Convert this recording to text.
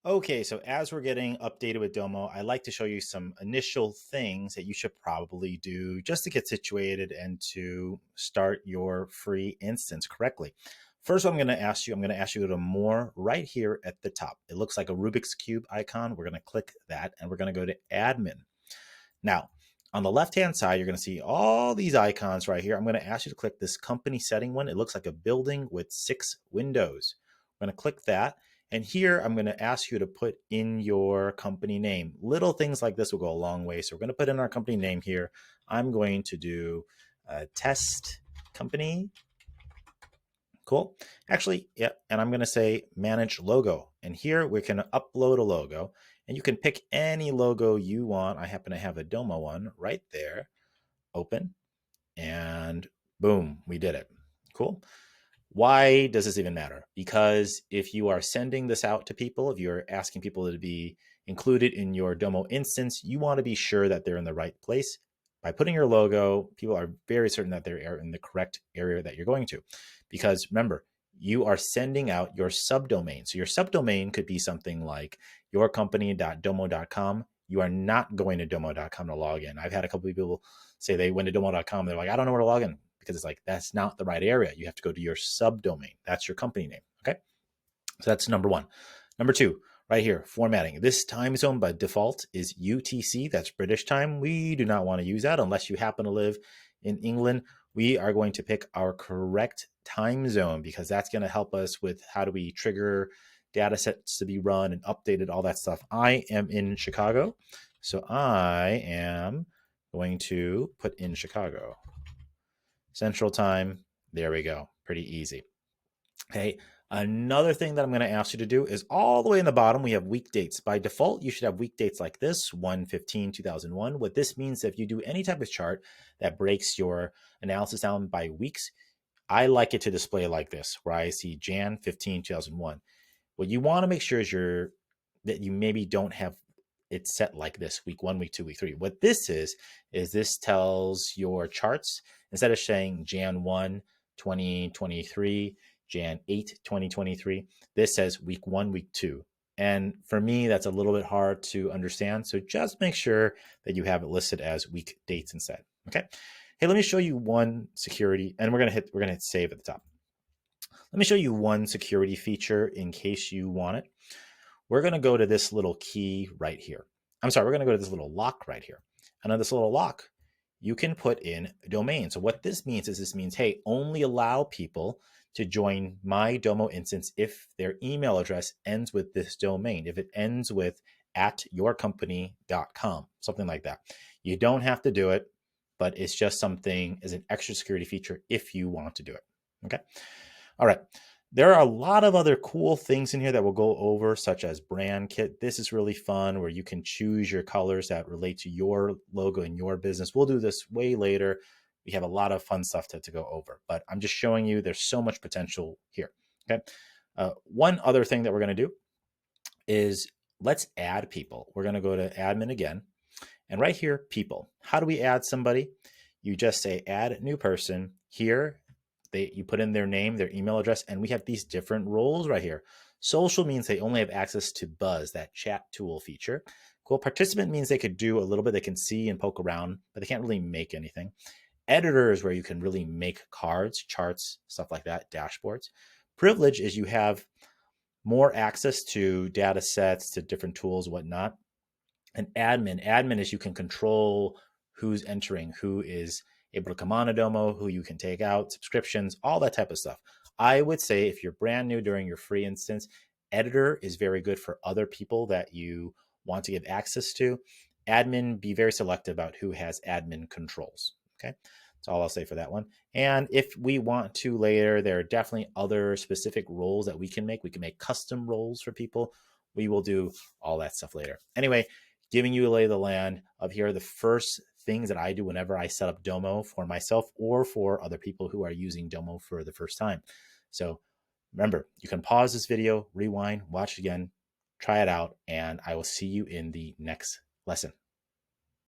Okay, so as we're getting updated with Domo, I'd like to show you some initial things that you should probably do just to get situated and to start your free instance correctly. First, I'm going to ask you to go to more right here at the top. It looks like a Rubik's Cube icon. We're going to click that and we're going to go to admin. Now, on the left-hand side, you're going to see all these icons right here. I'm going to ask you to click this company setting one. It looks like a building with 6 windows. I'm going to click that. And here, I'm going to ask you to put in your company name. Little things like this will go a long way. So we're going to put in our company name here. I'm going to do test company. Cool. Actually, yeah. And I'm going to say manage logo. And here we can upload a logo. And you can pick any logo you want. I happen to have a Domo one right there. Open. And boom, we did it. Cool. Why does this even matter? Because if you are sending this out to people, if you're asking people to be included in your Domo instance, you want to be sure that they're in the right place. By putting your logo, people are very certain that they're in the correct area that you're going to. Because remember, you are sending out your subdomain. So your subdomain could be something like yourcompany.domo.com. You are not going to domo.com to log in. I've had a couple of people say they went to domo.com. They're like, I don't know where to log in, because it's like, that's not the right area. You have to go to your subdomain. That's your company name. Okay. So that's number one. Number two, right here, formatting. This time zone by default is UTC. That's British time. We do not want to use that unless you happen to live in England. We are going to pick our correct time zone because that's going to help us with how do we trigger data sets to be run and updated, all that stuff. I am in Chicago. So I am going to put in Chicago. Central time. There we go. Pretty easy. Okay. Another thing that I'm going to ask you to do is all the way in the bottom, we have week dates. By default, you should have week dates like this, 1/15/2001. What this means, if you do any type of chart that breaks your analysis down by weeks, I like it to display like this, where I see Jan 15, 2001. What you want to make sure is that you maybe don't have it set like this, week 1, week 2, week 3. What this is this tells your charts, instead of saying Jan 1, 2023, Jan 8, 2023, this says week 1, week 2. And for me, that's a little bit hard to understand. So just make sure that you have it listed as week dates instead. Okay. Hey, let me show you one security, and we're gonna hit save at the top. Let me show you one security feature in case you want it. We're going to go to this little key right here. I'm sorry, we're going to go to this little lock right here. And on this little lock, you can put in a domain. So what this means is hey, only allow people to join my Domo instance if their email address ends with this domain, if it ends with @yourcompany.com, something like that. You don't have to do it, but it's just something as an extra security feature if you want to do it. Okay. All right. There are a lot of other cool things in here that we'll go over, such as brand kit. This is really fun, where you can choose your colors that relate to your logo and your business. We'll do this way later. We have a lot of fun stuff to go over, but I'm just showing you there's so much potential here. Okay. One other thing that we're going to do is let's add people. We're going to go to admin again. And right here, people. How do we add somebody? You just say add new person. Here, you put in their name, their email address, and we have these different roles right here. Social means they only have access to Buzz, that chat tool feature. Cool. Participant means they could do a little bit. They can see and poke around, but they can't really make anything. Editor is where you can really make cards, charts, stuff like that, dashboards. Privilege is you have more access to data sets, to different tools, whatnot. And admin is you can control who's entering, who is able to come on a Domo, who you can take out, subscriptions, all that type of stuff. I would say if you're brand new during your free instance, editor is very good for other people that you want to give access to. Admin, be very selective about who has admin controls. Okay. That's all I'll say for that one. And if we want to later, there are definitely other specific roles that we can make. We can make custom roles for people. We will do all that stuff later. Anyway, giving you a lay of the land of here are the first things that I do whenever I set up Domo for myself or for other people who are using Domo for the first time. So remember, you can pause this video, rewind, watch it again, try it out, and I will see you in the next lesson.